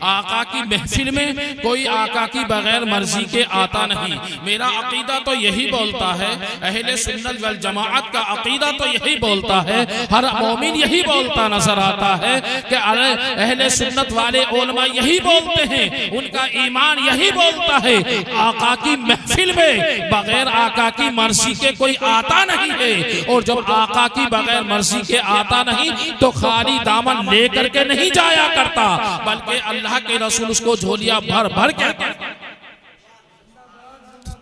आका की महफिल में कोई आका की बगैर मर्जी के आता नहीं। मेरा अकीदा तो यही बोलता है, अहले सुन्नत वल जमाअत का अकीदा तो यही बोलता है, हर मोमिन यही बोलता नजर आता है कि अहले सुन्नत वाले उलमा यही बोलते हैं, उनका ईमान यही बोलता है, आका की महफिल में बगैर आका की मर्जी के कोई आता नहीं है। और जब आका की बगैर मर्जी के आता नहीं तो खाली दामन लेकर के नहीं जाया करता, बल्कि अल्लाह के रसूल उसको झोलियां भर भर के।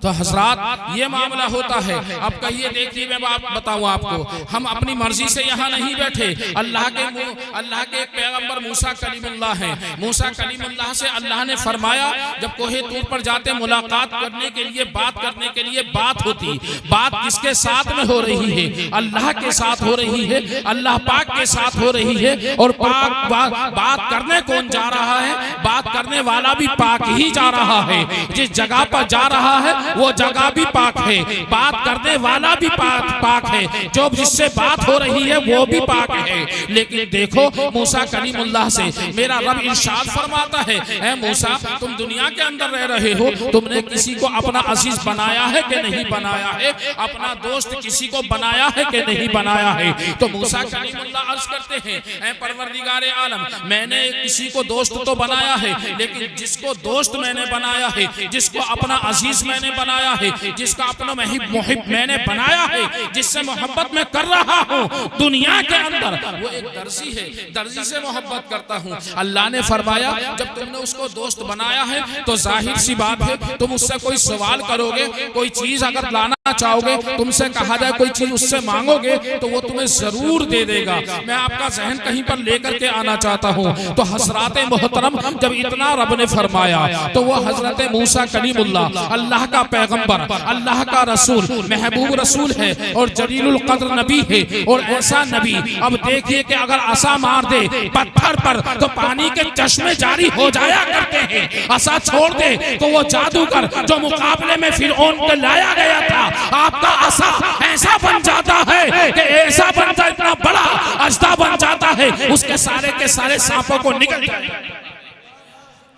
तो हजरात ये मामला होता है। अब कहिए, देखिए मैं बात बताऊं आपको, हम अपनी मर्जी से यहाँ नहीं बैठे। अल्लाह के एक पैगंबर मूसा कलीमुल्लाह हैं। मूसा कलीमुल्लाह से अल्लाह ने फरमाया, जब कोहे तूर पर जाते मुलाकात करने के लिए, बात करने के लिए बात होती, बात किसके साथ में हो रही है? अल्लाह के साथ हो रही है, अल्लाह पाक के साथ हो रही है। और बात करने कौन जा रहा है? बात करने वाला भी पाक ही जा रहा है। जिस जगह पर जा रहा है वो जगह भी पाक है, बात करने वाला भी पाक है, जो जिससे बात हो रही है वो भी पाक है। लेकिन देखो मूसा कलीमुल्लाह से मेरा रब इरशाद फरमाता है, ऐ मूसा तुम दुनिया के अंदर रह रहे हो, तुमने किसी को अपना अजीज बनाया है कि नहीं बनाया है? अपना दोस्त किसी को बनाया है कि नहीं बनाया है? तो मूसा कलीमुल्लाह अर्ज करते हैं, ऐ परवरदिगारे आलम, मैंने किसी को दोस्त तो बनाया है, लेकिन जिसको दोस्त मैंने बनाया है, जिसको अपना अजीज मैंने बनाया है, जिसका अपना मुहिब मैंने बनाया है, जिससे मोहब्बत में कर रहा हूँ दुनिया के अंदर, वो एक दर्जी है, दर्जी से मोहब्बत करता हूँ। अल्लाह ने फरमाया, जब तुमने उसको दोस्त बनाया है तो जाहिर सी बात है तुम उससे कोई सवाल करोगे, कोई चीज अगर लाना चाहोगे, तुमसे कहा जाए कोई चीज उससे मांगोगे तो वो तुम्हें जरूर दे देगा। मैं आपका जहन कहीं पर लेकर के आना चाहता हूँ। तो हजरत मोहतरम जब इतना रब ने फरमाया तो वो हजरत मूसा कलीमुल्लाह अल्लाह का पैगंबर, अल्लाह का रसूल, महबूब रसूल है और जलीलुल कद्र नबी है। और ऐसा नबी, अब देखिए कि अगर असा मार दे पत्थर पर तो पानी के चश्मे जारी हो जाया करते हैं, असा छोड़ दे तो वो जादूगर जो मुकाबले में फिरौन को लाया गया था, आपका असा ऐसा बन जाता है कि ऐसा बनता, इतना बड़ा अजदा बन जाता है, उसके सारे के सारे सांपों को निकल जाए।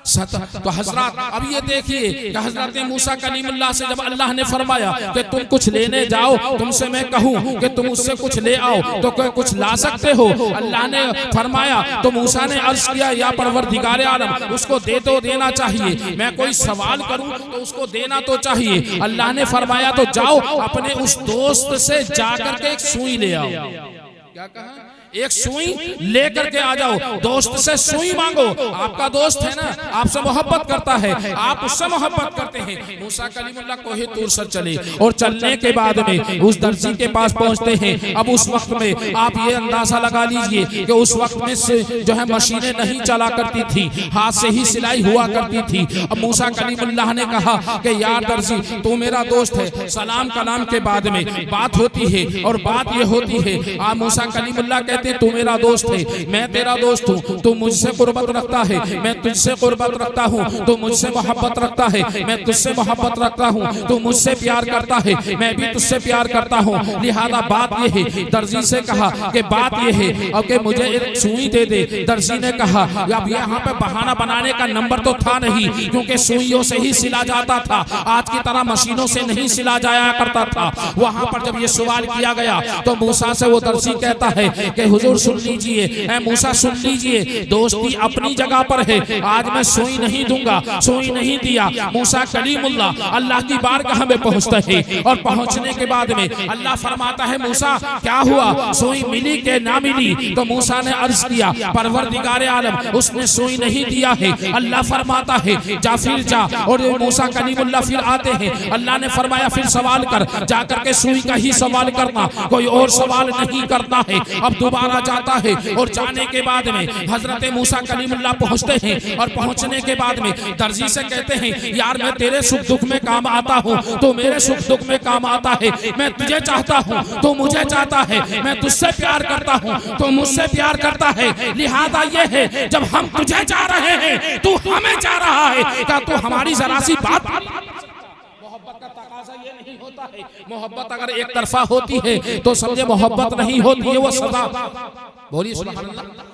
तो हजरत अब ये देखिए कि हजरत मूसा कलीमुल्लाह से जब अल्लाह ने फरमाया कि तुम कुछ लेने जाओ, तुमसे मैं कहूँ कि तुम उससे कुछ ले आओ तो क्या कुछ ला सकते हो? अल्लाह ने फरमाया तो मूसा ने अर्ज किया, या परवरदिगारे आलम, उसको दे तो देना चाहिए, मैं कोई सवाल करूँ तो उसको देना तो चाहिए। अल्लाह ने फरमाया तो जाओ अपने उस दोस्त से जाकर के एक सुई ले आओ। क्या कहा? एक सुई लेकर के आ जाओ, दोस्त से सुई मांगो। आपका दोस्त है ना, आपसे मोहब्बत करता है, आप उससे मोहब्बत करते हैं। मूसा कलीमुल्लाह कोहे तूर से चले और चलने के बाद में उस दर्जी के पास पहुंचते हैं। अब उस वक्त में आप ये अंदाजा लगा लीजिए कि उस वक्त में से जो है मशीनें नहीं चला करती थी, हाथ से ही सिलाई हुआ करती थी। अब मूसा कलीमुल्लाह ने कहा कि यार दर्जी तू मेरा दोस्त है। सलाम कलाम के बाद में बात होती है और बात ये होती है, आप मूसा कलीमुल्लाह कहते तू मेरा दोस्त है, मैं तेरा दोस्त हूँ, तू मुझसे कुर्बत रखता है, मैं तुझसे कुर्बत रखता हूँ, तू मुझसे मोहब्बत रखता है, मैं तुझसे मोहब्बत रखता हूँ, तू मुझसे प्यार करता है, मैं भी तुझसे प्यार करता हूँ। लिहाजा बात ये है, दर्जी से कहा कि बात ये है अब कि मुझे एक सुई दे दे। दर्जी ने कहा अब यहाँ पे बहाना बनाने का नंबर तो था नहीं, क्योंकि सुइयों से ही सिला जाता था, आज की तरह मशीनों से नहीं सिला जाया करता था। वहां पर जब ये सवाल किया गया तो मूसा से वो दर्जी कहता है कि हुजूर सुन लीजिए, ऐ मूसा सुन लीजिए, दोस्ती अपनी जगह पर है, आज मैं सुई नहीं दूंगा, सुई नहीं दिया। मूसा कलीमुल्लाह अल्लाह की बारगाह में पहुंचता है और पहुंचने के बाद में अल्लाह फरमाता है मूसा क्या हुआ, सुई मिली के ना मिली? तो मूसा ने अर्ज किया परवरदिगारे आलम उसने सुई नहीं दिया है। अल्लाह फरमाता है जा फिर जा, और मूसा कलीमुल्लाह फिर आते हैं। अल्लाह ने फरमाया फिर सवाल कर, जाकर के सुई का ही सवाल करना, कोई और सवाल नहीं करना है। अब दोबारा जाता है और जाने के बाद में हजरत मूसा कलीमुल्लाह पहुंचते हैं और पहुंचने के बाद में दर्जी से कहते हैं यार मैं तेरे सुख दुख में काम आता हूं, तो मेरे सुख दुख में काम आता है, मैं तुझे चाहता हूं तो मुझे चाहता है, मैं तुझसे प्यार करता हूं तो मुझसे प्यार करता है। लिहाजा ये है जब हम तुझे चाह रहे हैं तू हमें चाह रहा है, क्या तू हमारी जरा सी बात? मोहब्बत का तकाजा ये नहीं होता है, मोहब्बत अगर एक तरफा होती है तो समझे मोहब्बत नहीं होती है, वो सदा। बोलिए सुभान अल्लाह।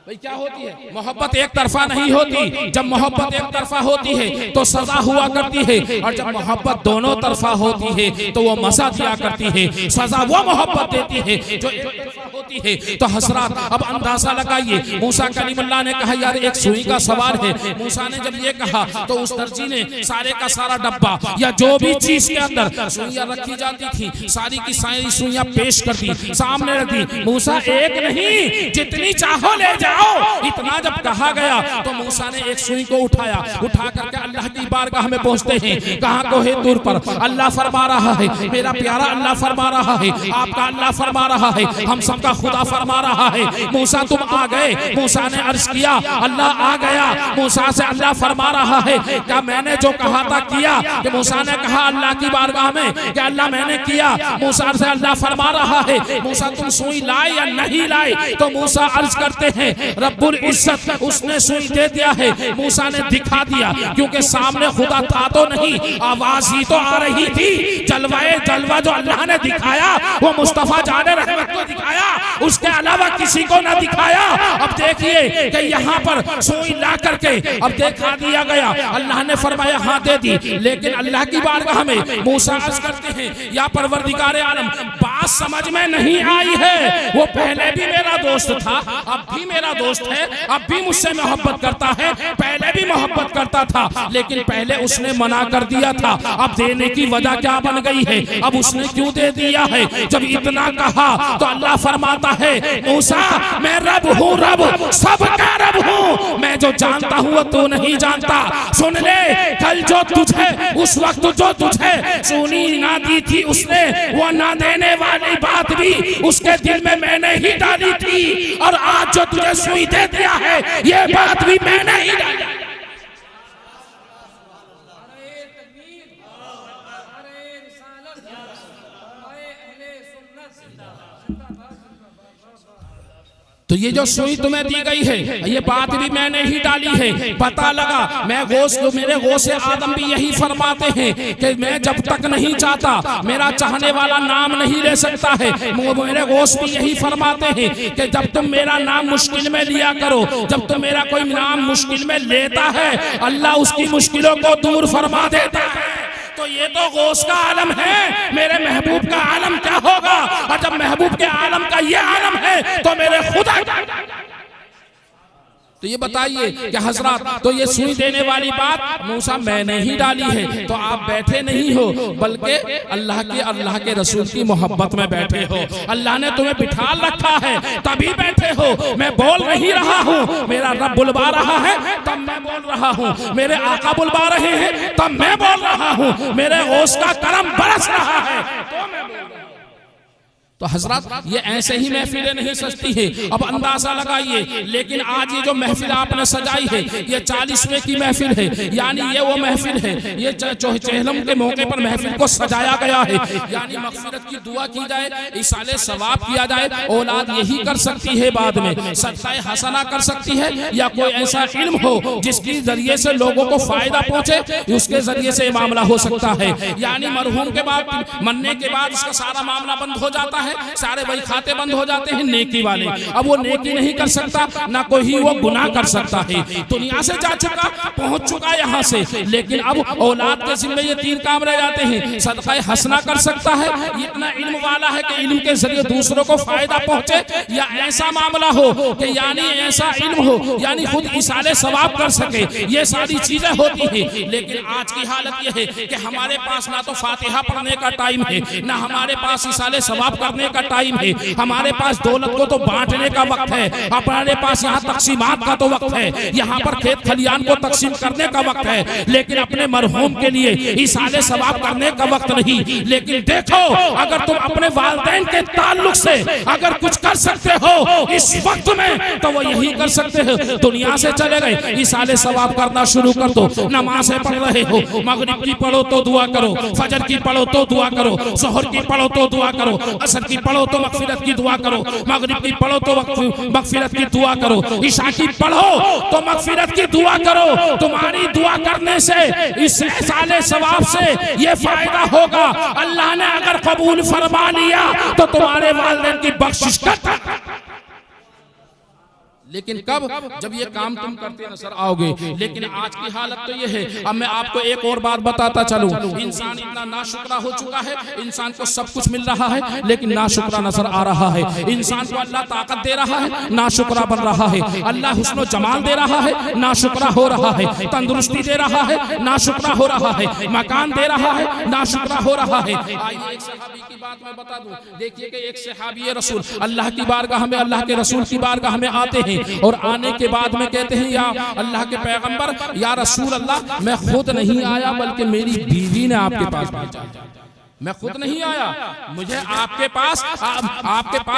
भाई क्या होती है? मोहब्बत एक तरफा नहीं होती। जब मोहब्बत एक तरफा होती है तो सजा हुआ करती है, और जब मोहब्बत दोनों तरफा होती है तो वो मजा दिया करती है। सजा वो मोहब्बत देती है जो एक तरफा होती है। तो हजरात अब अंदाजा लगाइए, मूसा कलीमुल्लाह ने कहा यार एक सुई का सवार है। मूसा ने जब ये कहा तो उस दर्जी ने सारे का सारा डब्बा या जो भी चीज के अंदर सुइयां रखी जाती थी सारी की सारी सुइयां पेश कर दी, सामने रख दी। मूसा एक नहीं जितनी चाहो ले जाओ। इतना जब कहा गया तो मूसा ने एक सुई को उठाया, उठा करके अल्लाह की बारगाह में पहुंचते हैं। कहां को है? दूर पर। अल्लाह फरमा रहा है, मेरा प्यारा अल्लाह फरमा रहा है, आपका अल्लाह फरमा रहा है, हम सबका खुदा फरमा रहा है मूसा तुम आ गए। मूसा ने अर्ज किया, अल्लाह आ गया। मूसा से अल्लाह फरमा रहा है क्या मैंने जो कहा था किया? कि मूसा ने कहा अल्लाह की बारगाह में कि अल्लाह मैंने किया। मूसा से अल्लाह फरमा रहा है मूसा तुम सुई लाए या नहीं लाए? तो मूसा अर्ज करते हैं रब्बुल इज्जत उसने सुई दे दिया है। मूसा ने दिखा दिया क्योंकि सामने खुदा था तो नहीं, आवाज ही तो आ रही थी। जलवा जो अल्लाह ने दिखाया वो मुस्तफा जाने रहमत को दिखाया, उसके अलावा किसी को ना दिखाया। अब देखिए कि यहाँ पर सुई ला करके अब दिखा दिया गया। अल्लाह ने फरमाया हाँ दे दी, लेकिन अल्लाह की बारगाह में मूसा अर्ज करते हैं या परवरदिगार आलम बात समझ में नहीं आई है। वो पहले भी मेरा दोस्त था, अब भी मेरा दोस्त है, अब भी मुझसे मोहब्बत करता है, पहले भी मोहब्बत करता था, लेकिन पहले उसने मना कर दिया था। अब देने की वजह क्या बन गई है? अब उसने क्यों दे दिया है? जब इतना कहा तो अल्लाह फरमाता है मूसा मैं रब हूँ, रब सबका रब हूँ, मैं जो जानता हूँ वो तू नहीं जानता। सुन ले, कल जो तुझे उस वक्त जो तुझे सुनी ना दी थी उसने, वो ना देने वाली बात भी उसके दिल में मैंने ही डाली थी, और आज जो तुझे सुई दे दिया है ये बात भी मैंने ही डाली। तो ये जो सुई तुम्हें दी गई है ये बात भी मैंने ही डाली है। पता लगा मैं मेरे गौसे आदम भी यही फरमाते हैं कि मैं जब तक नहीं चाहता मेरा चाहने वाला नाम नहीं ले सकता है। मेरे गौस भी यही फरमाते हैं कि जब तुम मेरा नाम मुश्किल में लिया करो, जब तुम मेरा कोई नाम मुश्किल में लेता है अल्लाह उसकी मुश्किलों को दूर फरमा देता है। तो ये तो गौस का आलम है, मेरे महबूब का आलम क्या होगा? और जब महबूब के आलम का ये आलम है तो मेरे खुदा। तो ये बताइए कि हजरत तो ये सुई देने वाली बात मूसा मैंने ही डाली है। तो आप बैठे नहीं हो बल्कि अल्लाह के रसूल की मोहब्बत में बैठे हो। अल्लाह ने तुम्हें बिठा रखा है तभी बैठे हो। मैं बोल नहीं रहा हूँ, मेरा रब बुलवा रहा है तब मैं बोल रहा हूँ, मेरे आका बुलवा रहे हैं तब मैं बोल रहा हूँ, मेरे गौस का करम बरस रहा है तो मैं बोल रहा हूँ। तो हजरत ये ऐसे ही महफिलें नहीं सजती है। अब अंदाजा लगाइए, लेकिन आज ये जो महफिल आपने सजाई है ये 40वें की महफिल है, यानी ये वो महफिल है, ये चेहलम के मौके पर महफिल को सजाया गया है। यानी मगफिरत की दुआ की जाए, इसाले सवाब किया जाए। औलाद यही कर सकती है, बाद में सदकाए हसना कर सकती है, या कोई ऐसा इल्म हो जिसके जरिए से लोगों को फायदा पहुंचे, उसके जरिए से मामला हो सकता है। यानी मरहूम के बाद मरने के बाद इसका सारा मामला बंद हो जाता है, सारे वही खाते बंद हो जाते हैं नेकी वाले। अब वो नेकी नहीं कर सकता, ना कोई वो गुनाह कर सकता है। दुनिया से जा चुका, पहुंच चुका यहाँ से, लेकिन अब औलाद के जिम्मे ये 3 काम रह जाते हैं। सदकाए हसना कर सकता है, इतना इल्म वाला है कि इल्म के जरिए दूसरों को फायदा पहुंचे, या ऐसा मामला हो कि यानी ऐसा इल्म हो यानी खुद इसाले सवाब कर सके। ये सारी चीजें होती हैं। लेकिन आज की हालत यह है कि हमारे पास ना तो फातिहा पढ़ने का टाइम है, ना हमारे पास इसाले सवाब करने का टाइम है। हमारे पास दौलत को तो बांटने का वक्त है, हमारे पास यहाँ तकसीमात का तो वक्त है, यहाँ पर खेत खलियान को तकसीम करने का वक्त है, लेकिन अपने मरहूम के लिए इसाले सवाब करने का वक्त नहीं। लेकिन देखो, अगर तुम अपने वालिदैन के ताल्लुक से अगर कुछ कर सकते हो इस वक्त में तो वो यही कर सकते हो। दुनिया से चले गए, इसाले सवाब करना शुरू कर दो। नमाज़ें पढ़ रहे हो, मगरिब की पढ़ो तो दुआ करो, फजर की पढ़ो तो दुआ करो, जोहर की पढ़ो तो दुआ करो, असर की पढ़ो तो मगफिरत की दुआ करो, मगरिब की पढ़ो तो मगफिरत की दुआ करो, इशा की पढ़ो तो मगफिरत की दुआ करो। तुम्हारी दुआ करने से इस साले सवाब से ये फायदा होगा। अल्लाह ने अगर कबूल फरमा लिया तो तुम्हारे वालिदैन की बख्शिश कर। लेकिन कब? जब ये काम तुम करते नजर आओगे। लेकिन आज की हालत तो ये है। अब मैं आपको एक और बात बताता चलूं, इंसान इतना नाशुक्रा हो चुका है, इंसान को सब कुछ मिल रहा है लेकिन नाशुक्रा नजर आ रहा है। इंसान को अल्लाह ताकत दे रहा है, नाशुक्रा बन रहा है। अल्लाह हुस्न जमाल दे रहा है, नाशुक्रा हो रहा है। तंदुरुस्ती दे रहा है, नाशुक्रा हो रहा है। मकान दे रहा है, नाशुक्रा हो रहा है। आइए एक सहाबी की बात मैं बता दूं। देखिए कि एक सहाबी रसूल अल्लाह की बारगाह में, अल्लाह के रसूल की बारगाह में आते हैं और आने के बाद में कहते हैं, या अल्लाह के पैगंबर, या रसूल अल्लाह, मैं खुद नहीं आया बल्कि मेरी बीवी ने आपके पास भेजा। मैं खुद नहीं आया, मुझे आपके पास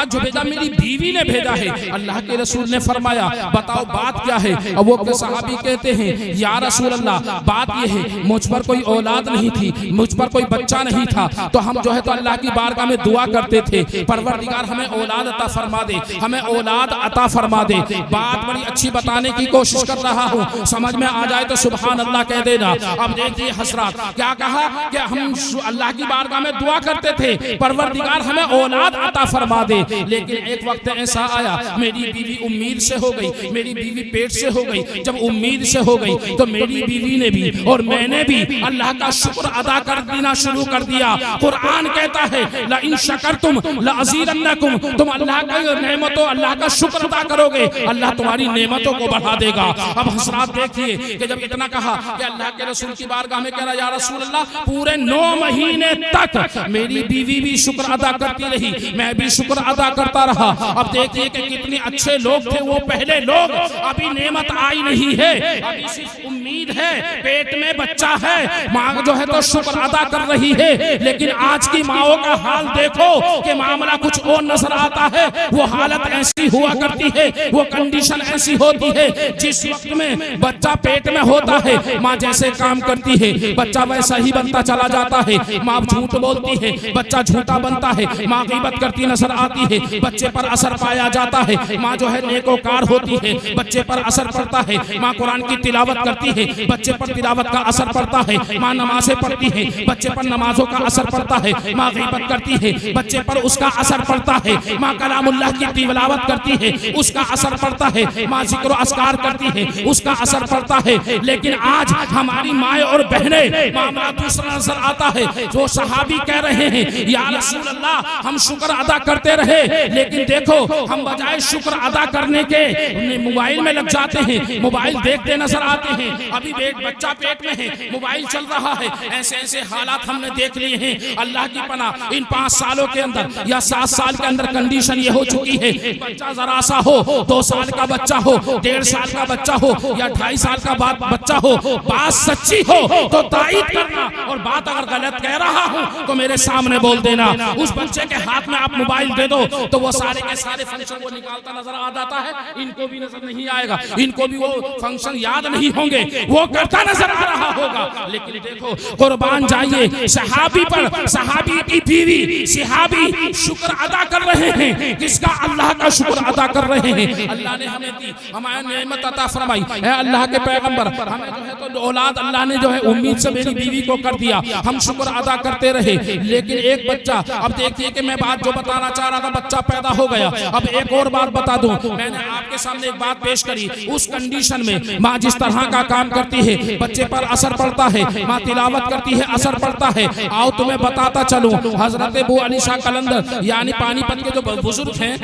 जो भेजा मेरी बीवी ने भेजा है। अल्लाह के रसूल ने फरमाया, बताओ बात क्या है? और वो के सहाबी कहते हैं, या रसूल अल्लाह, बात ये है मुझ पर कोई औलाद नहीं थी, मुझ पर कोई बच्चा नहीं था, तो हम जो है तो अल्लाह की बारगाह में दुआ करते थे, परवरदिगार हमें औलाद अता फरमा दे, हमें औलाद अता फरमा दे। बात बड़ी अच्छी बताने की कोशिश कर रहा हूँ, समझ में आ जाए तो सुभान अल्लाह कह देना। अब देखिए हजरात, क्या कहा कि हम अल्लाह की बारगाह में दुआ करते थे, परवरदिगार हमें औलाद अता फरमा दे। लेकिन एक वक्त ऐसा आया, मेरी बीवी उम्मीद से हो गई, मेरी बीवी पेट से हो गई। जब उम्मीद से हो गई तो मेरी बीवी ने भी और मैंने भी अल्लाह का शुक्र अदा कर देना शुरू कर दिया। कुरान कहता है, ला इन शकरतुम ला अज़ीदन्नकुम, तुम अल्लाह की नेमतों, अल्लाह का शुक्र अदा करोगे, अल्लाह तुम्हारी नेमतों को बढ़ा देगा। अब हजरात देखिए कि जब इतना कहा कि अल्लाह के रसूल की बारगाह में कह रहा, या रसूल अल्लाह, पूरे 9 महीने तक मेरी बीवी भी शुक्र अदा करती रही, मैं भी शुक्र अदा करता रहा। अब देखिए कि कितने अच्छे लोग थे वो पहले लोग। अभी नेमत आई नहीं है, अभी सिर्फ उम्मीद है, पेट में बच्चा है, माँ जो है तो शुक्र अदा कर रही है। लेकिन आज की माओ का हाल देखो कि मामला कुछ और नजर आता है। वो हालत ऐसी हुआ करती है, वो कंडीशन ऐसी होती है, जिस वक्त में बच्चा पेट में होता है, माँ जैसे काम करती है बच्चा वैसा ही बनता चला जाता है। माँ झूठ बोलती है, बच्चा झूठा बनता है। माँ गीबत करती नजर आती है, बच्चे पर असर पाया जाता है। माँ जो है नेकोकार होती है, बच्चे पर असर पड़ता है। माँ कुरान की तिलावत करती है, बच्चे पर तिलावत का असर पड़ता है। माँ नमाजें पढ़ती है, बच्चे पर नमाजों का असर पड़ता है। माँ गीबत करती है, बच्चे पर उसका असर पड़ता है। माँ कलामुल्लाह की तिलावत करती है, उसका असर पड़ता है। माँ जिक्र अस्कार करती है, उसका असर पड़ता है। लेकिन आज हमारी माएँ और बहनें, मामला दूसरा नजर आता है। जो सहाबी कह रहे हैं, या रसूल अल्लाह, हम शुक्र अदा करते रहे, लेकिन देखो हम बजाय शुक्र अदा करने के मोबाइल में लग जाते हैं, मोबाइल देखते नजर आते हैं। अभी बच्चा पेट में है, मोबाइल चल रहा है। ऐसे ऐसे हालात हमने देख लिए हैं। अल्लाह की पनाह, इन 5 सालों के अंदर या 7 साल के अंदर कंडीशन ये हो चुकी है, बच्चा जरा सा हो, 2 साल का बच्चा हो, 1.5 साल का बच्चा हो या 2.5 साल का बच्चा हो, बात सच्ची हो तो तायीद करना, और बात अगर गलत कह रहा हूं तो मेरे सामने बोल देना। उस बच्चे के हाथ में आप मोबाइल दे दो तो वो सारे के सारे फंक्शन वो निकालता नजर आ जाता है। इनको भी नजर नहीं आएगा, इनको भी वो फंक्शन याद नहीं होंगे, वो करता नजर आ रहा होगा। लेकिन देखो कुर्बान जाइए, सहाबी पर, सहाबी की बीवी सहाबी शुक्र अदा कर रहे हैं। किसका? अल्लाह का शुक्र अदा कर रहे हैं। अल्लाह ने हमें दी, हमारी नेमत अता फरमाई है। अल्लाह के पैगंबर, हमें जो है तो औलाद अल्लाह ने जो है उम्मीद से मेरी बीवी को कर दिया, हम शुक्र अदा करते रहे। लेकिन एक बच्चा, अब देखिए कि मैं बात जो बताना चाह रहा था, बच्चा पैदा हो गया। अब एक और बात बता दूं, मैंने आपके सामने एक बात पेश करी। उस कंडीशन में माँ जिस तरह का काम करती है, बच्चे पर असर पड़ता है। माँ तिलावत करती है, असर पड़ता है। आओ तुम्हें बताता चलूं, हजरत अबू अली शाह कलंदर यानी पानीपत के जो बुजुर्ग हैं,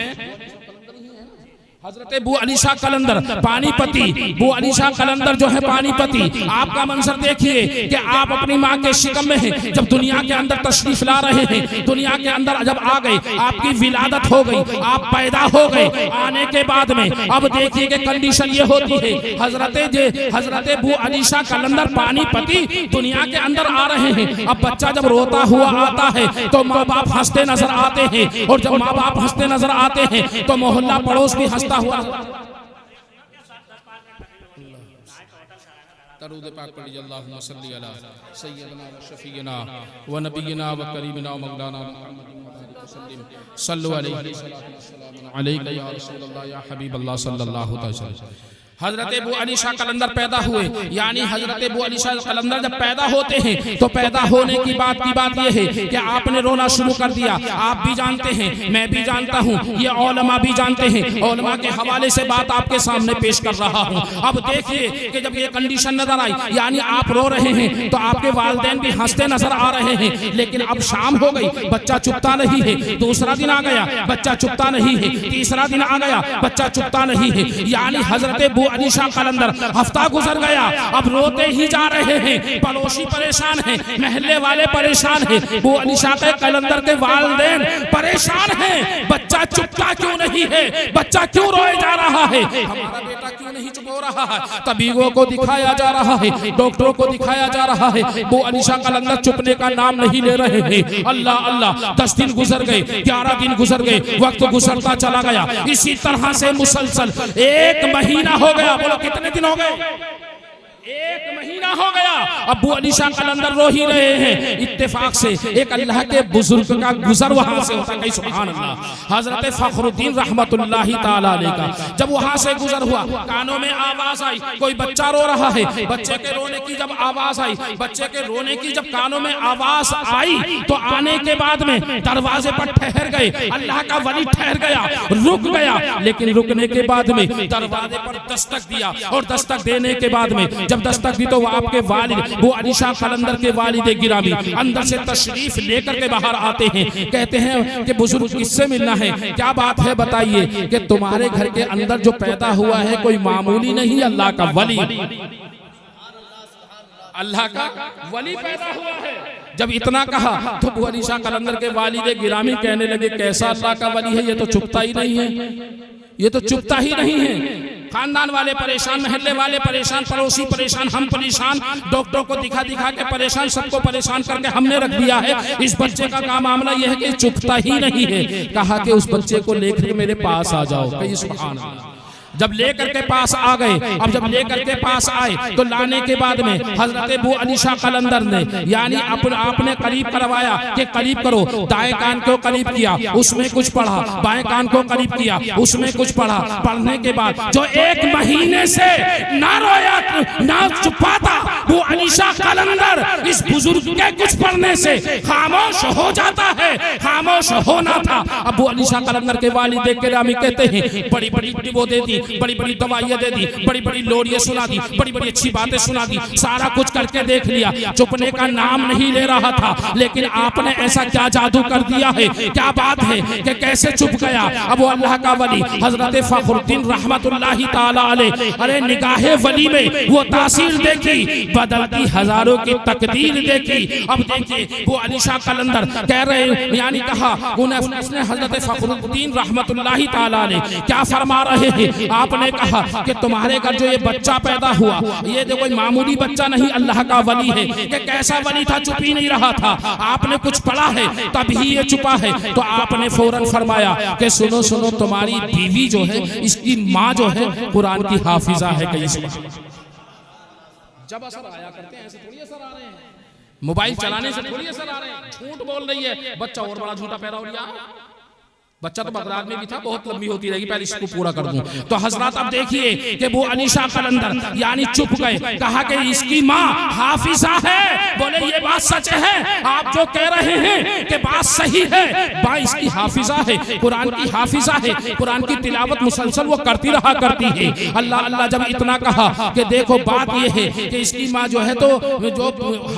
हजरत अबू अली शाह कलंदर पानीपति, अबू अली शाह कलंदर जो है पानीपति, आपका मंजर देखिए कि आप अपनी माँ के शिकम में हैं, जब दुनिया के अंदर तशरीफ ला रहे हैं, दुनिया के अंदर जब आ गए, आपकी विलादत हो गई, आप पैदा हो गए। आने के बाद में अब देखिए कि कंडीशन ये होती है, हजरत अबू अली शाह कलंदर पानीपति दुनिया के अंदर आ रहे हैं। अब बच्चा जब रोता हुआ आता है तो माँ बाप हंसते नजर आते हैं, और जब माँ बाप हंसते नजर आते हैं तो मोहल्ला पड़ोस भी हंसता हुआ। दरूद पाक पढ़िए, अल्लाहुम्मा सल्ली अला सय्यदना व शफीना व नबीना व करीमना व मौलाना मुहम्मदिन व बारिक वसल्लिम सल्लु अलैहि व सल्लम अलैका या रसूलल्लाह या हबीबल्लाह सल्लल्लाहु अलैहि वसल्लम। हजरत अबू अली शाह कलंदर पैदा हुए, यानी हजरत अबू अली शाह कलंदर जब पैदा होते हैं तो पैदा होने की बात यह है कि आपने रोना शुरू कर दिया। आप भी जानते हैं, मैं भी जानता हूँ, ये औलमा भी जानते हैं। औलमा के हवाले से बात आपके सामने पेश कर रहा हूँ। अब देखिए कि जब ये कंडीशन नजर आई, यानी आप रो रहे हैं तो आपके वालिदैन भी हंसते नजर आ रहे हैं, लेकिन अब शाम हो गई, बच्चा चुपता नहीं है। दूसरा दिन आ गया, बच्चा चुपता नहीं है। तीसरा दिन आ गया, बच्चा चुपता नहीं है। यानी हजरत अबू अली शाह कलंदर हफ्ता गुजर गया, अब रोते ही जा रहे हैं। पड़ोसी परेशान हैं, महल्ले वाले परेशान हैं, अबू अली शाह के कलंदर के वालिदैन परेशान हैं। बच्चा चुपता क्यों नहीं है, बच्चा क्यों रोए जा रहा है, हमारा बेटा क्यों नहीं चुप हो रहा है। तबीबों को दिखाया जा रहा है, डॉक्टरों को दिखाया जा रहा है, अबू अली शाह कलंदर चुपने का नाम नहीं ले रहे हैं। अल्लाह अल्लाह, 10 दिन गुजर गए, 11 दिन गुजर गए, वक्त गुजरता चला गया। इसी तरह से मुसलसल 1 महीना हो गया। बोलो कितने दिन हो गए? 1 महीना हो गया। अबू अली शाह कलंदर रो ही रहे हैं। इत्तेफाक से एक अल्लाह के बुजुर्ग का गुजर वहां से होता है, सुभान अल्लाह। हजरत फखरुद्दीन रहमतुल्लाहि ताला अलैह का जब वहां से गुजर हुआ, कानों में आवाज आई, कोई बच्चा रो रहा है। बच्चे के रोने की जब आवाज आई, बच्चे के रोने की जब कानों में आवाज आई, तो आने के बाद में दरवाजे पर ठहर गए। अल्लाह का वली ठहर गया, रुक गया, लेकिन रुकने के बाद में दरवाजे पर दस्तक दिया, और दस्तक देने के बाद में जब दस्तक दी तो वो आपके वालिद वो अली शाह कलंदर के वालिद गिरामी अंदर से तशरीफ लेकर के बाहर आते हैं। कहते हैं कि बुजुर्ग किससे मिलना है, क्या बात है बताइए, कि तुम्हारे घर के अंदर जो पैदा हुआ है कोई मामूली नहीं, अल्लाह का वली, अल्लाह का वली पैदा हुआ है। जब इतना कहा तो अबू अली शाह कलंदर के वालिद गिरामी कहने लगे, कैसा अल्लाह का वली है, ये तो चुपता ही नहीं है, ये तो चुपता ही नहीं है। खानदान वाले परेशान, महल्ले वाले परेशान, पड़ोसी परेशान, हम परेशान, डॉक्टरों को दिखा दिखा के परेशान, सबको परेशान करके हमने रख दिया है। इस बच्चे का काम मामला यह है कि चुपता ही नहीं है। कहा कि उस बच्चे को लेकर मेरे पास आ जाओ। कहीं सुभान अल्लाह। जब लेकर के पास आ गए, अब जब लेकर के पास आए तो लाने के बाद में हजरत अबू अली शाह कलंदर ने, यानी आपने करीब करवाया कि करीब करो, दाएं कान को करीब किया, उसमें कुछ पढ़ा, बाएं कान को करीब किया, उसमें कुछ पढ़ा। पढ़ने के बाद जो 1 महीने से ना रोया ना छुपाता, वो अली शाह कलंदर इस बुजुर्ग के कुछ पढ़ने से खामोश हो जाता है, खामोश होना था। अबू अली शाह कलंदर के वालिद गिरामी कहते हैं, बड़ी बड़ी वो दे दी, बड़ी बड़ी दवाइयां दे दी, बड़ी बड़ी लोरियां सुना दी, बड़ी बड़ी अच्छी बातें सुना दी, सारा कुछ करके देख लिया, चुपने का नाम नहीं ले रहा था। लेकिन आपने ऐसा क्या जादू कर दिया है, क्या बात है कि कैसे चुप गया। अब वो अल्लाह का वली हजरत फखरुद्दीन रहमतुल्लाहि ताला अलैह, अरे निगाहे वली में वो तासीर देखी, बदलती हजारों की तकदीर देखी। अब देखिए वो अली शाह कलंदर कह रहे, यानी कहा उसने हजरत फखरुद्दीन रहमतुल्लाहि ताला अलैह क्या फरमा रहे हैं। आपने कहा कि तुम्हारे घर जो ये बच्चा पैदा हुआ, ये जो कोई मामूली बच्चा नहीं, अल्लाह का वली है। कि कैसा वली था, चुप ही नहीं रहा था, आपने कुछ पढ़ा है तभी ये चुपा है। तो आपने फौरन फरमाया कि सुनो सुनो, तुम्हारी बीवी जो है, इसकी माँ जो है कुरान की हाफिजा है। कहीं जब असर आया करते हैं, ऐसे थोड़ी असर आ रहे हैं, मोबाइल चलाने से थोड़ी असर आ रहे हैं। झूठ बोल रही है, बच्चा और बड़ा झूठा पैदा हो गया। बच्चा तो बगदाद में भी था, बहुत लंबी होती रहेगी, पहले इसको पूरा कर दूं। तो हजरत अब देखिए कि वो अली शाह कलंदर यानी चुप गए, कहा कि इसकी माँ हाफिजा है। बोले ये बात सच है, आप जो कह रहे हैं कि बात सही है, बा इसकी हाफिजा है, कुरान की हाफिजा है, कुरान की तिलावत मुसलसल वो करती रहा करती है। अल्लाह अल्लाह जब इतना कहा कि देखो बात ये है कि इसकी माँ जो है तो जो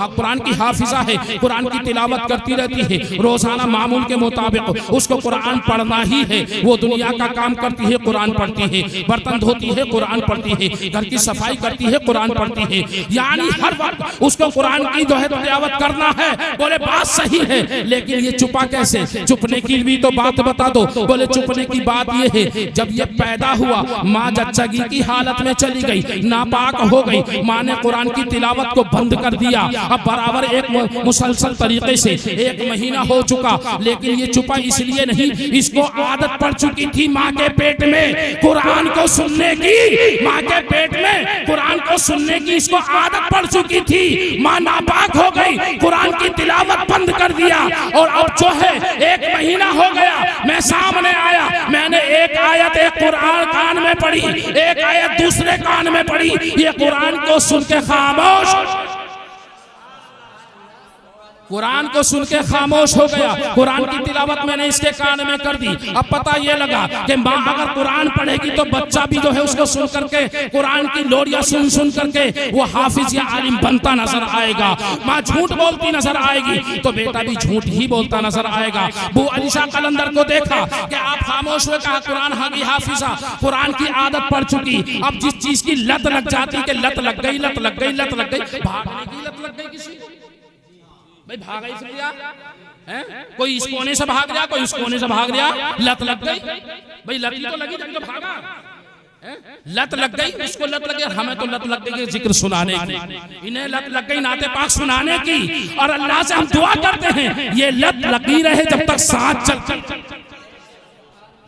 कुरान की हाफिजा है, कुरान की तिलावत करती रहती है, रोजाना मामूल के मुताबिक उसको कुरान पढ़ना ही है। वो दुनिया का काम करती है, कुरान पढ़ती है, बर्तन धोती है, कुरान पढ़ती है, घर की सफाई करती है, कुरान पढ़ती है, यानी हर वक्त उसको कुरान की जो है तिलावत करना है। बोले बात सही है, लेकिन ये छुपा कैसे? छुपने की भी तो बात बता दो। बोले छुपने की बात ये है, जब ये पैदा हुआ माँ जच्चगी की हालत में चली गई, नापाक हो गई, माँ ने कुरान की तिलावत को बंद कर दिया। अब बराबर एक मुसलसल तरीके से 1 महीना हो चुका, लेकिन ये छुपा इसलिए नहीं, इसको आदत पड़ चुकी थी माँ के पेट में कुरान को सुनने की, माँ के पेट में कुरान को सुनने की इसको आदत पड़ चुकी थी। माँ नापाक हो गई, कुरान की तिलावत बंद कर दिया, और अब जो है 1 महीना हो गया, मैं सामने आया, मैंने एक आयत एक कुरान कान में पढ़ी, एक आयत दूसरे कान में पढ़ी, ये कुरान को सुन के खामोश, कुरान को सुन के खामोश हो गया। कुरान की तिलावत मैंने इसके कान में कर दी। अब पता ये लगा कि माँ अगर कुरान पढ़ेगी तो बच्चा भी जो है उसको सुन करके कुरान की लोरियां सुन सुन करके वो हाफिज या आलिम बनता नजर आएगा। माँ झूठ बोलती नजर आएगी तो बेटा भी झूठ ही बोलता नजर आएगा। वो अलीशा कलंदर को देखा कि आप खामोश हुए, कहा कुरान हागी हाफिजा, कुरान की आदत पड़ चुकी, अब जिस चीज की लत लग जाती कि लत लग गई, लत लग गई, लत लग गई, भागने की लत लग गई किसी भाई, भाग ही गया है, कोई इस कोने से भाग गया, कोई उस कोने से भाग गया, लत लग गई भाई, लत तो लगी जब तो भागा, लत लग गई, उसको लत लग गई, हमें तो लत लग गई जिक्र सुनाने की, इन्हें लत लग गई नाते पाक सुनाने की, और अल्लाह से हम दुआ करते हैं ये लत लगी रहे जब तक सांस चलती,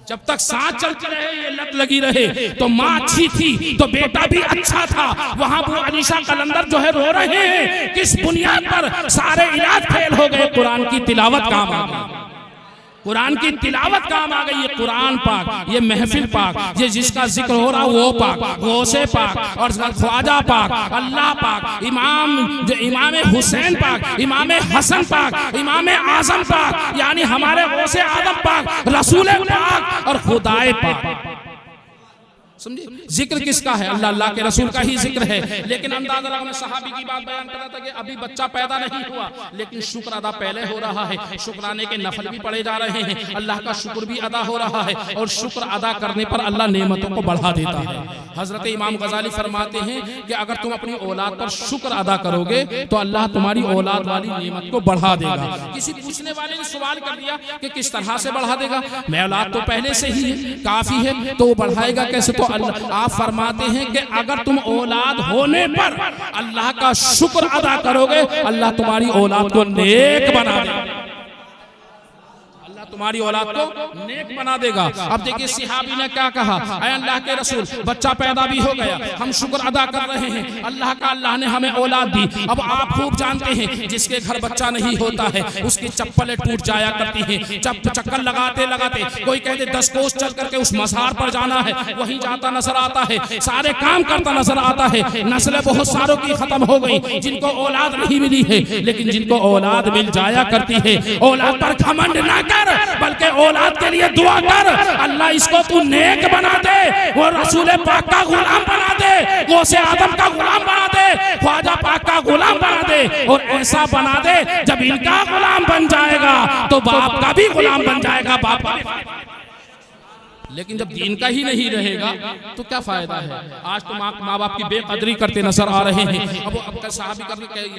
जब तक सांस चलती रहे ये लत लगी रहे। तो माँ अच्छी थी तो बेटा भी अच्छा था। वहां वो अलीशा कलंदर जो है रो रहे हैं, किस बुनियाद पर? सारे इलाज फेल हो गए, कुरान की तिलावत काम आ गई, कुरान की तिलावत काम आ गई। ये कुरान पाक, ये महफिल पाक, ये जिसका जिक्र हो रहा वो पाक, गौसे पाक और ख्वाजा पाक, अल्लाह पाक, इमाम हुसैन पाक, इमाम हसन पाक, इमाम आजम पाक, यानी हमारे गौसे आदम पाक, रसूल पाक और खुदाए पाक। समझे जिक्र किसका है? अल्लाह, अल्लाह के रसूल का ही जिक्र है। लेकिन अंदाजा लगा, मैं सहाबी की बात बयान कर रहा था कि अभी बच्चा पैदा नहीं हुआ लेकिन शुक्र अदा पहले हो रहा है, शुक्राने के नफल भी पढ़े जा रहे हैं, अल्लाह का शुक्र भी अदा हो रहा है, और शुक्र अदा करने पर अल्लाह नेमतों को बढ़ा देता है। हजरत इमाम गजाली फरमाते हैं कि अगर तुम अपनी औलाद पर शुक्र अदा करोगे तो अल्लाह तुम्हारी औलाद वाली नेमत को बढ़ा देगा। किसी पूछने वाले ने सवाल कर दिया कि किस तरह से बढ़ा देगा? मैं औलाद तो पहले से ही है, काफी है, तो वो बढ़ाएगा कैसे? तो आप फरमाते हैं कि अगर तुम औलाद होने पर अल्लाह का शुक्र अदा करोगे अल्लाह तुम्हारी औलाद को नेक बना देगा, तुम्हारी औलाद को नेक बना देगा। अब देखिए सिहाबी ने क्या कहा, ऐ अल्लाह के रसूल बच्चा पैदा भी हो गया, हम शुक्र अदा कर रहे हैं अल्लाह का, अल्लाह ने हमें औलाद दी। अब आप खूब जानते हैं जिसके घर बच्चा नहीं होता है उसकी चप्पलें टूट जाया करती हैं, चक्कर लगाते लगाते कोई कहते 10 कोस चल करके उस मज़ार पर जाना है, वहीं जाता नजर आता है, सारे काम करता नजर आता है। नस्लें बहुत सारों की खत्म हो गई जिनको औलाद नहीं मिली है, लेकिन जिनको औलाद मिल जाया करती है औलाद पर घमंड ना कर, बल्कि औलाद के लिए दुआ कर, अल्लाह इसको तू नेक बना दे, वो रसूल पाक का गुलाम बना दे, वो से आदम का गुलाम बना दे, ख्वाजा पाक का गुलाम बना दे, और ऐसा बना दे जब इनका गुलाम बन जाएगा तो बाप का भी गुलाम बन जाएगा, बाप का भी। लेकिन जब दीन का ही नहीं रहेगा तो क्या फायदा है? आज तो माँ बाप की बेकदरी करते नजर आ रहे हैं। अब साहबी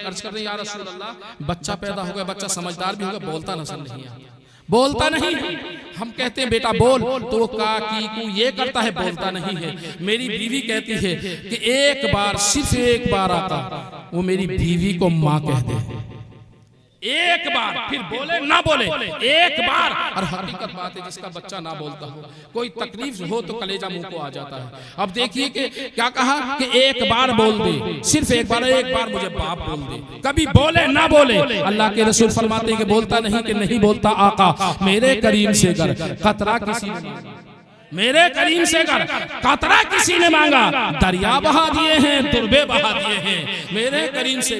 अर्ज कर रहे हैं या रसूल अल्लाह बच्चा पैदा हो गया, बच्चा समझदार भी हो गया, बोलता नजर नहीं आता, बोलता नहीं है। हम कहते हैं बेटा बोल तो का की कू ये करता है, बोलता नहीं है। मेरी बीवी कहती है कि एक बार, सिर्फ एक बार आता, वो मेरी बीवी को माँ कह दे, एक बार, फिर बोले ना बोले, एक बार। और हकीकत बात है जिसका बच्चा ना बोलता हो, कोई तकलीफ हो तो कलेजा मुंह को आ जाता है। अब देखिए कि क्या कहा कि एक बार बोल दे, सिर्फ एक बार मुझे बाप बोल दे, कभी बोले ना बोले। अल्लाह के रसूल फरमाते हैं कि बोलता नहीं कि नहीं बोलता आका, मेरे करीम से कर कतरा किसी ने, मेरे करीम से कर कतरा किसी ने मांगा, दरिया बहा दिए हैं, दुर्बे बहा दिए हैं। मेरे करीम से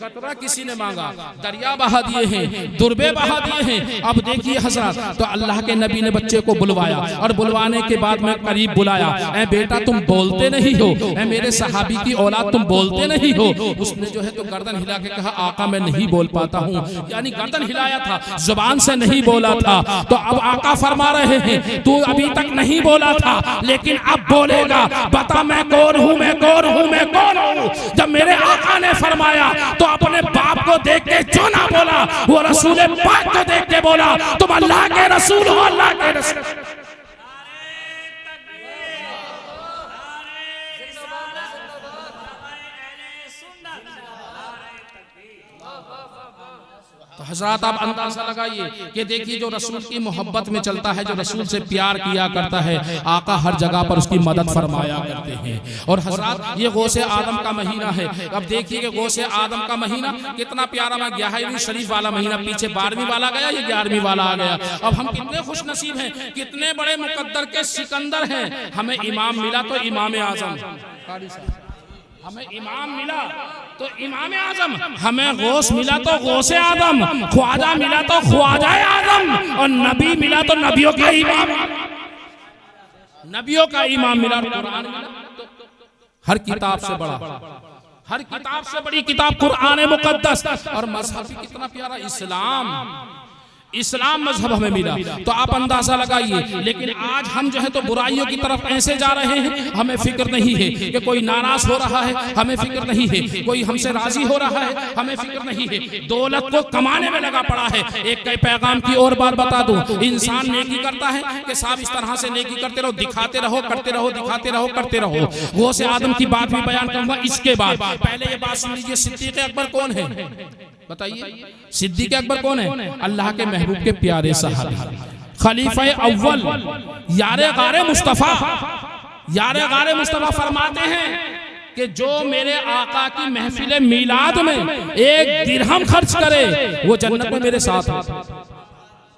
कतरा किसी ने मांगा, दरिया बहा दिए हैं, दुर्बे बहा दिए हैं। अब देखिए हजरत, तो अल्लाह के नबी ने बच्चे को बुलवाया, और बुलवाने के बाद में करीब बुलाया, ऐ बेटा तुम बोलते नहीं हो, ऐ मेरे सहाबी की औलाद तुम बोलते नहीं हो। उसने जो है तो गर्दन हिला के कहा आका मैं नहीं बोल पाता हूँ, यानी गर्दन हिलाया था, जुबान से नहीं बोला था। तो अब आका फरमा रहे हैं तू अभी तक नहीं बोला था लेकिन अब बोलेगा, बता मैं कौन हूं, मैं कौन हूं, मैं कौन हूं। जब मेरे आका ने फरमाया तो अपने बाप को देख के जो ना बोला वो रसूल पाक को देख के बोला, तुम अल्लाह के रसूल हो, अल्लाह के रसूल। तो हजरत आप अंदाजा लगाइए कि देखिए जो रसूल की मोहब्बत में चलता है, जो रसूल से प्यार किया करता है, आका हर जगह पर उसकी मदद फरमाया करते हैं। और हजरत ये गौसे आदम का महीना है। अब देखिए कि गौसे आदम का महीना कितना प्यारा, मैं 11वीं शरीफ वाला महीना, पीछे 12वीं वाला गया, ये 11वीं वाला आ गया। अब हम कितने खुश नसीब हैं, कितने बड़े मुकद्दर के सिकंदर हैं। हमें इमाम मिला तो इमाम आजम, हमें इमाम मिला तो इमाम आजम, हमें गौस मिला तो गौसे आदम, ख्वाजा मिला तो ख्वाजा आदम, और नबी मिला तो नबियों के इमाम, नबियों का इमाम मिला। कुरान मिला तो हर किताब से बड़ा, हर किताब से बड़ी किताब कुरान मुकद्दस। और मजहब भी कितना प्यारा, इस्लाम, इस्लाम मजहब हमें मिला। तो आप अंदाजा लगाइए। लेकिन आज हम जो है तो बुराइयों की तरफ ऐसे जा रहे हैं, हमें फिक्र नहीं है कि कोई नाराज हो रहा है, हमें फिक्र नहीं है कोई हमसे राजी हो रहा है, हमें फिक्र नहीं है। दौलत को कमाने में लगा पड़ा है। एक कई पैगाम की और बात बता दूं, इंसान नेकी करता है कि साहब इस तरह से नेकी करते रहो, दिखाते रहो, करते रहो, दिखाते रहो, करते रहो। वो से आदम की बात भी बयान करूंगा इसके बाद। पहले ये बात सुन लीजिए, सिद्दीक़ अकबर कौन है बताइए? सिद्दीक़ अकबर कौन है? अल्लाह के महबूब के प्यारे सहाबी, खलीफा अव्वल, यारे गारे मुस्तफा। यारे गारे मुस्तफा फरमाते हैं कि जो मेरे आका की महफिल मीलाद में 1 दिरहम खर्च करे वो जन्नत में मेरे साथ है।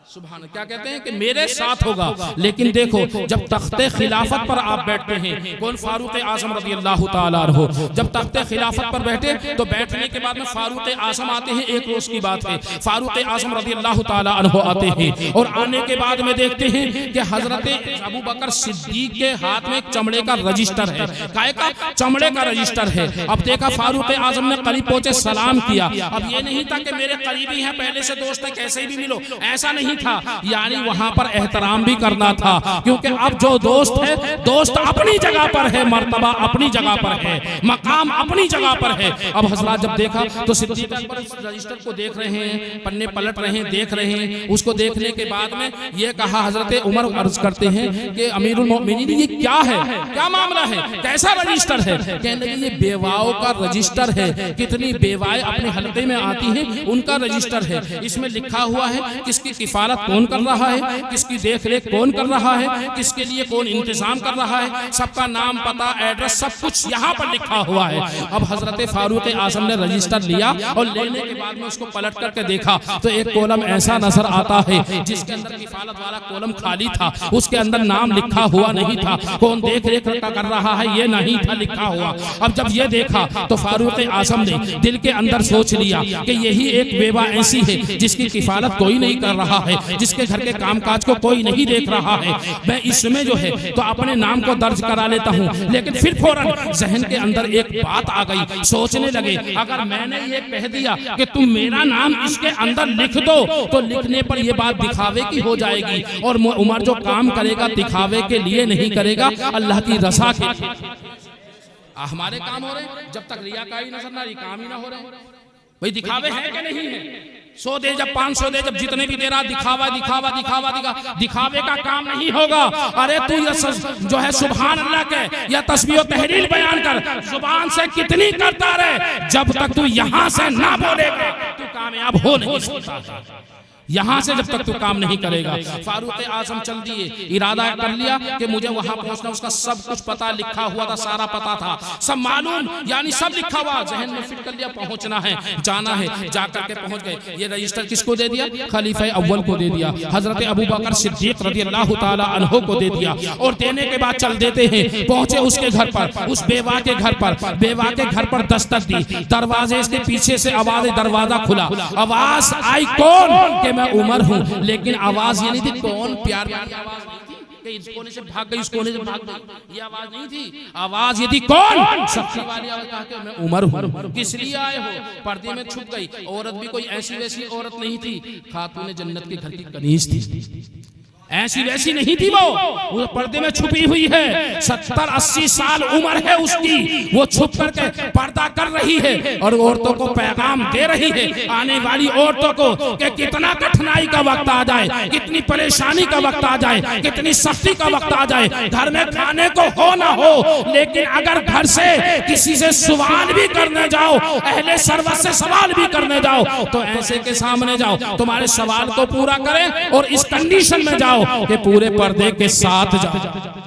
सुभान, क्या कहते हैं कि मेरे साथ होगा। लेकिन देखो जब तख्ते खिलाफत पर आप बैठते हैं, कौन? फारूक आजम रज़ी अल्लाह ताला अन्हु जब तख्ते खिलाफत पर बैठे तो बैठने के बाद में फारूक आजम आते हैं। एक रोज की बात है, फारूक आजम रज़ी अल्लाह ताला अन्हु आते हैं और आने के बाद में देखते हैं कि हजरत अबू बकर सिद्दीक के हाथ में एक चमड़े का रजिस्टर है। काय का? चमड़े का रजिस्टर है। अब देखा फारूक आजम ने करीब पहुंचे, सलाम किया। अब ये नहीं था कि मेरे करीबी हैं, पहले से दोस्त है, कैसे भी मिलो, ऐसा नहीं था। यानी वहां पर एहतराम भी करना था, क्योंकि अब जो दोस्त है, दोस्त अपनी जगह पर है, मर्तबा अपनी जगह पर है, मकाम अपनी जगह पर है। अब हजरत जब देखा तो सिद्दीक़ अकबर रजिस्टर को देख रहे हैं, पन्ने पलट रहे हैं, देख रहे हैं। उसको देखने के बाद में ये कहा, हजरत उमर अर्ज करते हैं कि अमीरुल मोमिनीन ये क्या है, क्या मामला है, कैसा रजिस्टर है? कहने लगे ये बेवाओं का रजिस्टर है, कितनी बेवाएं अपने हल्के में आती हैं उनका रजिस्टर है। इसमें लिखा हुआ है किसकी किफालत कौन कर रहा है, किसकी देखरेख कौन कर रहा है, किसके लिए कौन इंतजाम कर रहा है, सबका नाम, पता, एड्रेस सब कुछ यहाँ पर लिखा हुआ है। अब हजरत फारूक आजम ने रजिस्टर लिया और लेने के बाद में उसको पलट करके देखा तो एक कॉलम ऐसा नजर आता है जिसके अंदर किफालत वाला कॉलम खाली था, उसके अंदर नाम लिखा हुआ नहीं था, कौन देख रेख कर रहा है ये नहीं था लिखा हुआ। अब जब ये देखा तो फारूक आजम ने दिल के अंदर सोच लिया कि यही एक बेवा ऐसी है जिसकी किफालत कोई नहीं कर रहा है, जिसके घर के कामकाज को कोई नहीं देख रहा है। मैं इसमें जो है तो अपने नाम को दर्ज करा लेता हूँ। लेकिन फिर फौरन जहन के अंदर एक बात आ गई, सोचने लगे अगर मैंने ये कह दिया कि तुम मेरा नाम इसके अंदर लिख दो तो लिखने पर यह बात दिखावे की हो जाएगी, और उमर जो काम करेगा दिखावे के लिए नहीं करेगा, अल्लाह की रज़ा के लिए। हमारे काम हो रहे हैं जब तक रियाकारी नजर ना, काम ही ना हो रहे भाई, दिखावे है कि नहीं है? 100 दे, जब 500 दे, जब जितने भी दे रहा, दिखावा दिखावा दिखावा दिखावा, दिखावे का काम नहीं होगा। अरे तू ये जो है सुभान अल्लाह के या तस्बीह तहरील बयान कर, जुबान से कितनी करता रहे, जब तक तू यहाँ से ना बोलेगा तू कामयाब हो नहीं सकता। यहाँ से जब तक तू काम नहीं करेगा। फारूक आजम चल दिए, इरादा कर लिया कि मुझे वहां पहुंचना, उसका सब कुछ पता लिखा हुआ था, सारा पता था, सब मालूम, यानी सब लिखा हुआ, जहन में फिट कर लिया, पहुंचना है, जाना है, जाकर के पहुंच गए। ये रजिस्टर किसको दे दिया? खलीफा अव्वल को दे दिया, हजरत अबू बकर सिद्दीक रज़ी अल्लाह ताला अन्हु को दे दिया। और देने के बाद चल देते हैं, पहुंचे उसके घर पर, उस बेवा के घर पर। बेवा के घर पर दस्तक दी, दरवाजे के पीछे से आवाज, दरवाजा खुला, आवाज आई कौन? मैं उमर हूं। लेकिन आवाज ये नहीं थी कौन, प्यार वाली आवाज नहीं थी कि इस कोने से भाग गई, उस कोने से भाग गई, ये आवाज नहीं थी। आवाज ये थी कौन? शक्ति वाली आवाज, कहा कि मैं उमर हूं। किस लिए आए हो? पर्दे में छुप गई। औरत भी कोई ऐसी वैसी औरत नहीं थी, खातून जन्नत के घर की कनीज थी। ऐसी वैसी नहीं थी वो पर्दे में छुपी हुई है। 70-80 साल उम्र है उसकी, वो छुप करके पर्दा कर रही है और औरतों को पैगाम दे रही है, आने वाली औरतों को कि कितना कठिनाई का वक्त आ जाए, कितनी परेशानी का वक्त आ जाए, कितनी सख्ती का वक्त आ जाए, घर में खाने को हो ना हो, लेकिन अगर घर से किसी से सवाल भी करने जाओ, अहले सरवत से सवाल भी करने जाओ, तो ऐसे के सामने जाओ, तुम्हारे सवाल को पूरा करें और इस कंडीशन में जाओ कि पूरे पर्दे के साथ जाओ।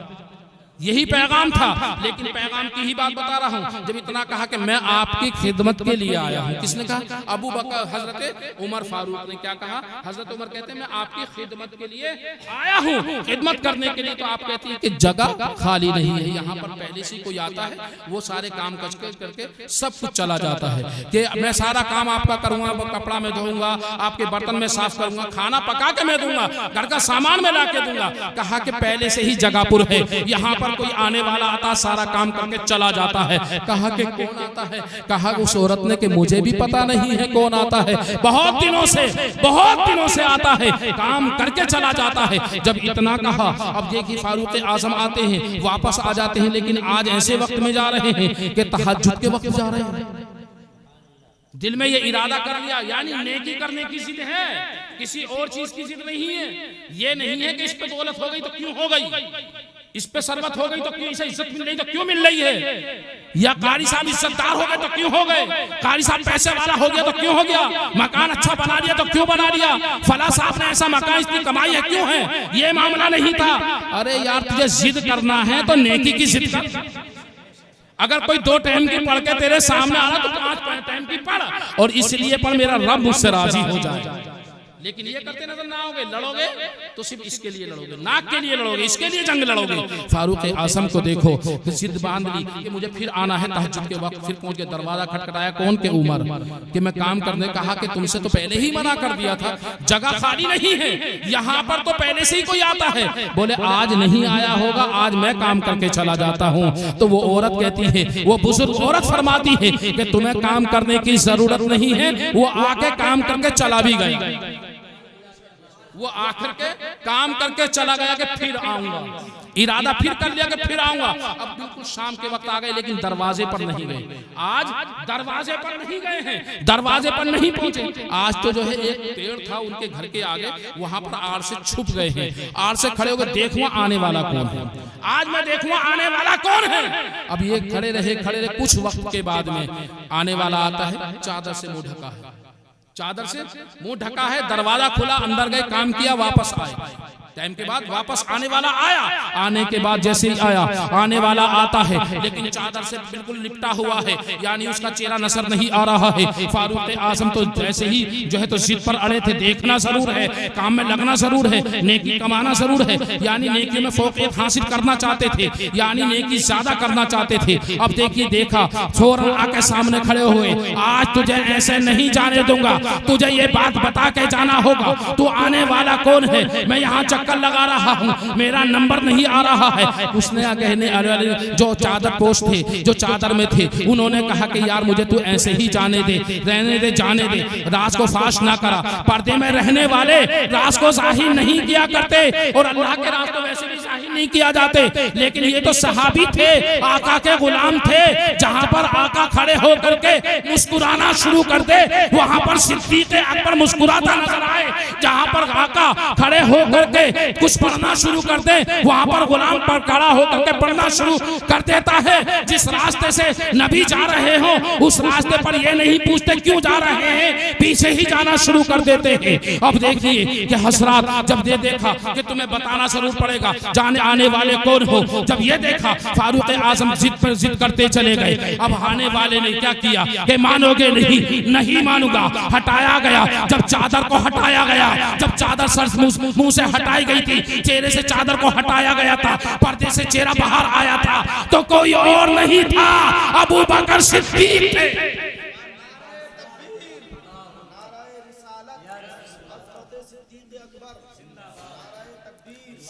यही पैगाम था। लेकिन पैगाम की ही बात बता रहा हूं। जब इतना कहा कि मैं आपकी खिदमत के लिए आया हूं, किसने कहा? अबू बकर, हजरत उमर फारूक ने क्या कहा? हजरत उमर कहते हैं मैं आपकी खिदमत के लिए आया हूं, खिदमत करने के लिए। तो आप कहती है कि जगह खाली नहीं है, यहाँ पर पहले से कोई आता है, वो सारे काम करके सब कुछ चला जाता है कि मैं सारा काम आपका करूंगा, कपड़ा में धोऊंगा, आपके बर्तन में साफ करूंगा, खाना पका के मैं दूंगा, घर का सामान में ला के दूंगा। कहा कि पहले से ही जगह पुर है, यहाँ पर कोई आने वाला आता सारा काम करके चला जाता है। कहा कि कौन आता है? कहा उस औरत ने कि मुझे भी पता नहीं है कौन आता है, बहुत दिनों से आता है, काम करके चला जाता है। जब इतना कहा, अब देखिए फारूक आजम आते हैं, वापस आ जाते हैं, लेकिन आज ऐसे वक्त में जा रहे हैं कि तहज्जुद के वक्त जा रहे हैं। दिल में ये इरादा कर लिया, यानी नेकी करने की जिद है, किसी और चीज की जिद नहीं है। ये नहीं है कि इस पे दौलत हो गई तो क्यों हो गई, इस पे सरबत हो गई तो क्यों, इसे इज्जत मिल रही तो क्यों मिल रही है, या कारी साहब इज्जतदार हो गए तो क्यों हो गए, कारी साहब पैसे वाला हो गया तो क्यों हो गया, मकान अच्छा बना दिया तो क्यों बना दिया, फला साहब ने ऐसा मकान, इतनी कमाई है क्यों है, ये मामला नहीं था। अरे यार तुझे जिद करना है तो नेकी की जिद कर। अगर कोई 2 टाइम की पढ़ के तेरे सामने आ रहा तो 5 टाइम की पढ़, और इसलिए पढ़ मेरा रब मुझसे राजी हो जाए। लेकिन ये करते नजर ना आओगे, लड़ोगे तो सिर्फ इसके लिए लड़ोगे, नाक के लिए लड़ोगे, इसके लिए जंग लड़ोगे। फारूक आजम को देखो, जिद बांध ली कि मुझे फिर आना है तहज्जुद के वक्त। फिर पहुंच के दरवाजा खटखटाया, कौन के? उमर कि मैं काम करने। कहा कि तुमसे तो पहले ही मना कर दिया था, जगह खाली नहीं है, यहाँ पर तो पहले से ही कोई आता है। बोले आज नहीं आया होगा, आज मैं काम करके चला जाता हूँ। तो वो औरत कहती है, वो बुजुर्ग औरत फरमाती है कि तुम्हें काम करने की जरूरत नहीं है, वो आके काम करके चला भी गई। वो आखिर के काम करके चला गया कि फिर आऊंगा, इरादा फिर कर लिया कि फिर आऊंगा। अब बिल्कुल शाम के वक्त आ गए, लेकिन दरवाजे पर नहीं गए। आज दरवाजे पर नहीं गए हैं, दरवाजे पर नहीं पहुंचे। आज तो जो है एक पेड़ था उनके घर के आगे, वहां पर आड़ से छुप गए हैं, आड़ से खड़े होकर देखूं आने वाला कौन है, आज मैं देखूं आने वाला कौन है। अब ये खड़े रहे। कुछ वक्त के बाद में आने वाला आता है, चादर से मुंह ढका है, चादर से मुंह ढका है, दरवाजा खुला, अंदर गए, काम किया, वापस आए। टाइम के बाद वापस आने वाला आया। आने के बाद जैसे ही आया, आने वाला आता है, लेकिन चादर से बिल्कुल लिपटा हुआ है, यानी उसका चेहरा नजर नहीं आ रहा है। फारूक आजम तो जैसे ही जो है तो जिद पर अड़े थे, देखना जरूर है, काम में लगना जरूर है, नेकी कमाना जरूर है, यानी नेकी में फौकियत हासिल करना चाहते थे, यानी नेकी ज्यादा करना चाहते थे। अब देखिए, देखा फौरन आके सामने खड़े हुए, आज तुझे ऐसे नहीं जाने दूंगा, तुझे ये बात बता के जाना होगा, तू आने वाला कौन है। मैं यहाँ चक्कर लगा रहा हूँ, मेरा नंबर नहीं आ रहा है। उसने कहने वाले जो चादर पोश थे, जो चादर में थे, उन्होंने कहा कि यार मुझे तू ऐसे ही जाने दे, रहने दे, जाने दे, राज को फाश ना करा। पर्दे में रहने वाले राज को जाहिर नहीं किया करते, और अल्लाह के राज को वैसे भी जाहिर नहीं किया जाते। लेकिन ये तो सहाबी थे, आका के गुलाम थे, जहाँ पर आका खड़े होकर के मुस्कुराना शुरू कर दे, वहाँ पर सिद्दीक़ अकबर मुस्कुराता नजर आए। जहाँ पर आका खड़े होकर के कुछ पढ़ना शुरू कर दे, वहां पर गुलाम पर खड़ा होकर के पढ़ना शुरू कर देता है। जिस रास्ते से नबी जा रहे हो, उस रास्ते पर ये नहीं पूछते क्यों जा रहे हैं, पीछे ही जाना शुरू कर देते हैं। अब देखिए कि हजरात, जब ये देखा कि तुम्हें बताना जरूर पड़ेगा जाने आने वाले कौन हो, जब ये देखा फारूक आजम जिद पर जिद करते चले गए। अब आने वाले ने क्या किया कि मानोगे नहीं, नहीं मानूंगा, हटाया गया। जब चादर को हटाया गया, जब चादर सर मुंह से हटाई गई थी, चेहरे से चादर को हटाया गया था, पर्दे से चेहरा बाहर आया था, तो कोई और नहीं था, अबू बकर सिद्दीक थे।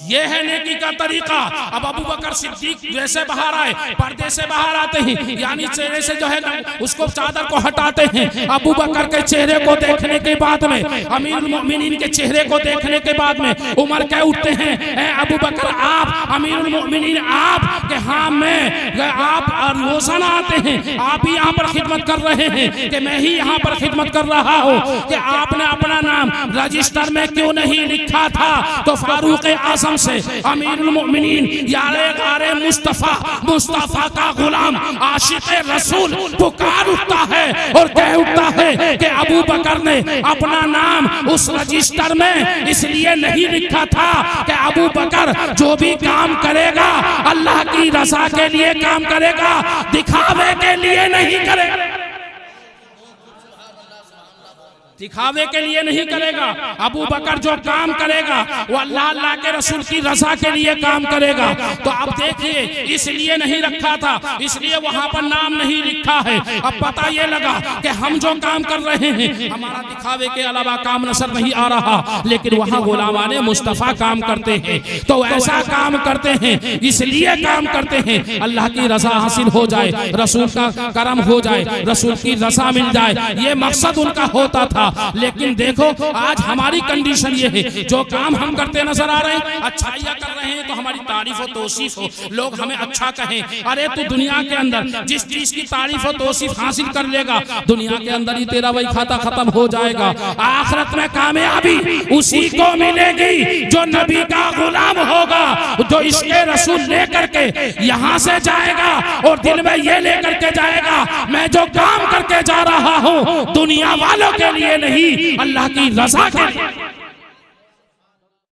ये है नेकी का तरीका। अब अबू बकर सिद्दीक जैसे बाहर आए, पर्दे से बाहर आते हैं, यानी चेहरे से जो है ना उसको चादर को हटाते हैं। अबू बकर के चेहरे को देखने के बाद में, अमीरुल मोमिनीन के चेहरे को देखने के बाद में उमर कह उठते हैं, ए अबू बकर आप, अमीरुल मोमिनीन आप, के हाँ मैं, आप रोजाना आते हैं, आप ही यहाँ पर खिदमत कर रहे हैं कि मैं ही यहाँ पर खिदमत कर रहा हूँ, कि आपने अपना नाम रजिस्टर में क्यों नहीं लिखा था? तो फारूक आजम से अमीरुल मोमिनीन यारे गारे मुस्तफा, मुस्तफा का गुलाम आशिक रसूल पुकार उठता है और कह उठता है कि अबू बकर ने अपना नाम उस रजिस्टर में इसलिए नहीं लिखा था कि अबू बकर जो भी काम करेगा अल्लाह की रज़ा के लिए काम करेगा, दिखावे के लिए नहीं करेगा, दिखावे के लिए नहीं करेगा। अबू बकर जो काम करेगा वो अल्लाह अल्लाह के रसूल की रज़ा के लिए काम करेगा। तो अब देखिए, इसलिए नहीं रखा था, इसलिए वहां पर नाम नहीं लिखा है। अब पता ये लगा कि हम जो काम कर रहे हैं हमारा दिखावे के अलावा काम नजर नहीं आ रहा, लेकिन वहां गुलामाने मुस्तफा काम करते हैं। तो ऐसा काम करते हैं, इसलिए काम करते हैं अल्लाह की रज़ा हासिल हो जाए, रसूल का करम हो जाए, रसूल की रज़ा मिल जाए, ये मकसद उनका होता था। लेकिन देखो आज हमारी कंडीशन ये है, जो काम हम करते नजर आ रहे हैं, अच्छाइयाँ कर रहे हैं तो हमारी तारीफ और तौसीफ हो, लोग हमें अच्छा कहें। अरे तू दुनिया के अंदर जिस चीज की तारीफ और तौसीफ हासिल कर लेगा, दुनिया के अंदर ही तेरा वही खाता खत्म हो जाएगा। आखिरत में कामयाबी उसी को मिलेगी जो नबी का गुलाम होगा, जो इसके रसूल लेकर के यहाँ से जाएगा और दिल में ये लेकर के जाएगा, मैं जो काम करके जा रहा हूँ दुनिया वालों के लिए नहीं, अल्लाह की रज़ा के लिए।